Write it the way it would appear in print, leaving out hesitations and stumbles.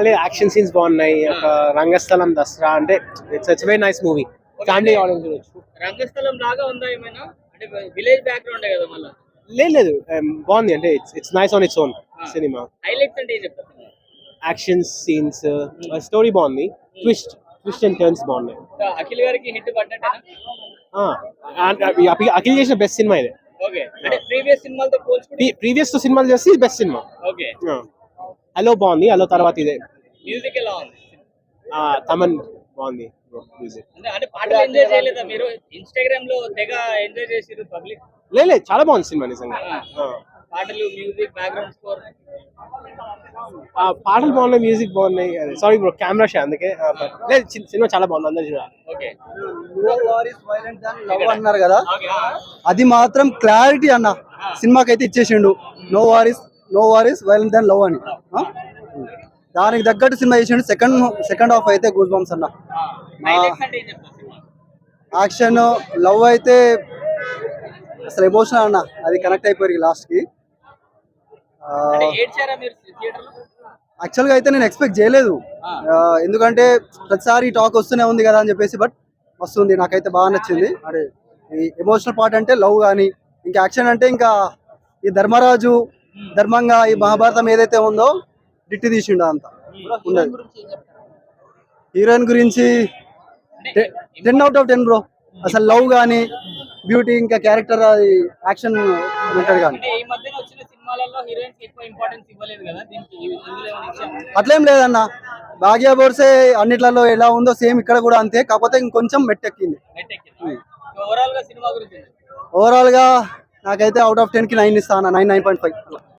లేదు action scenes బాగున్నాయి. ఒక రంగస్థలం దసరా అంటే it's very nice movie. Family audience చూడొచ్చు. రంగస్థలం లాగా ఉందా ఏమైనా? అంటే విలేజ్ బ్యాక్గ్రౌండ్ కదా మళ్ళీ. లేదు బాగుంది అంటే it's nice on its own cinema. Highlights అంటే ఏం చెప్తారు? యాక్షన్ సీన్స్, స్టోరీ బాగుంది, ట్విస్ట్ అండ్ టర్న్స్ బాగున్నాయి. అఖిల్ గారికి హిట్ పడ్డట్టేనా? అఖిల్ చేసిన బెస్ట్ సినిమా ఇది. ఓకే, అంటే ప్రీవియస్ సినిమాలతో పోల్చుకుంటే ప్రీవియస్ సినిమాలు చేసి బెస్ట్ సినిమా. ఓకే. హలో బాగుంది, హలో తర్వాత ఇదే. మ్యూజిక్ ఎలా ఉంది? తమన్ బాగుంది మ్యూజిక్. అంటే పాటలు ఎంజాయ్ చేయలేదా మీరు? ఇన్స్టాగ్రామ్ లో తెగ ఎంజాయ్ చేసిరు పబ్లిక్. లేదు చాలా బాగుంది సినిమా నిజంగా. పాటలు, మ్యూజిక్, బ్యాక్గ్రౌండ్ స్కోర్. పాటలు బాగున్నాయి, మ్యూజిక్ బాగున్నాయి. సారీ బ్రో, కెమెరా షే అందుకే. లేదు సినిమా చాలా బాగుంది, అందరూ చూడాలి. ఓకే. లవ్ అన్నారు కదా, అది మాత్రం క్లారిటీ అన్న సినిమాకి అయితే ఇచ్చేసిండు. నో వారీస్ వైలెంట్ దాన్ లవ్ అని. దానికి తగ్గట్టు సినిమా చేసిండు. సెకండ్ హాఫ్ అయితే గూస్ బంప్స్ అన్న. హైలైట్స్ అంటే ఏం చెప్తారు సినిమా? యాక్షన్, లవ్ అయితే అసలు ఎమోషనల్ అన్న, అది కనెక్ట్ అయిపోయి లాస్ట్ కి. అంటే ఏడ్చారా మీరు థియేటర్లో? యాక్చువల్గా అయితే నేను ఎక్స్పెక్ట్ చేయలేదు, ఎందుకంటే ప్రతిసారి టాక్ వస్తూనే ఉంది కదా అని చెప్పేసి. బట్ వస్తుంది, నాకైతే బాగా నచ్చింది. అదే ఈ ఎమోషనల్ పార్ట్ అంటే లవ్ కానీ, ఇంకా యాక్షన్ అంటే ఇంకా ఈ ధర్మరాజు ధర్మంగా ఈ మహాభారతం ఏదైతే ఉందో డిట్టి తీసిండు అంతా ఉండదు. హీరోయిన్ గురించి 10/10 బ్రో. అసలు లవ్ కానీ, బ్యూటీ, ఇంకా క్యారెక్టర్, అది యాక్షన్ ఉంటాడు కానీ. అంటే ఈ మధ్యన వచ్చిన సినిమాలలో హీరోయిన్స్ ఎక్కువ ఇంపార్టెన్స్ ఇవ్వలేదు కదా, దీనికి ఇందులో ఏమైనా ఇచ్చారా? అట్లేం లేదన్న, భాగ్య బోర్సే అన్నిట్లలో ఎలా ఉందో సేమ్ ఇక్కడ కూడా అంతే, కాకపోతే ఇంకొంచెం మెట్టెక్కింది. ఓవరాల్ గా సినిమా గురించి ఓవరాల్ గా నాకైతే అవుట్ ఆఫ్ 10 కి 9 ఇస్తాను, 9.5.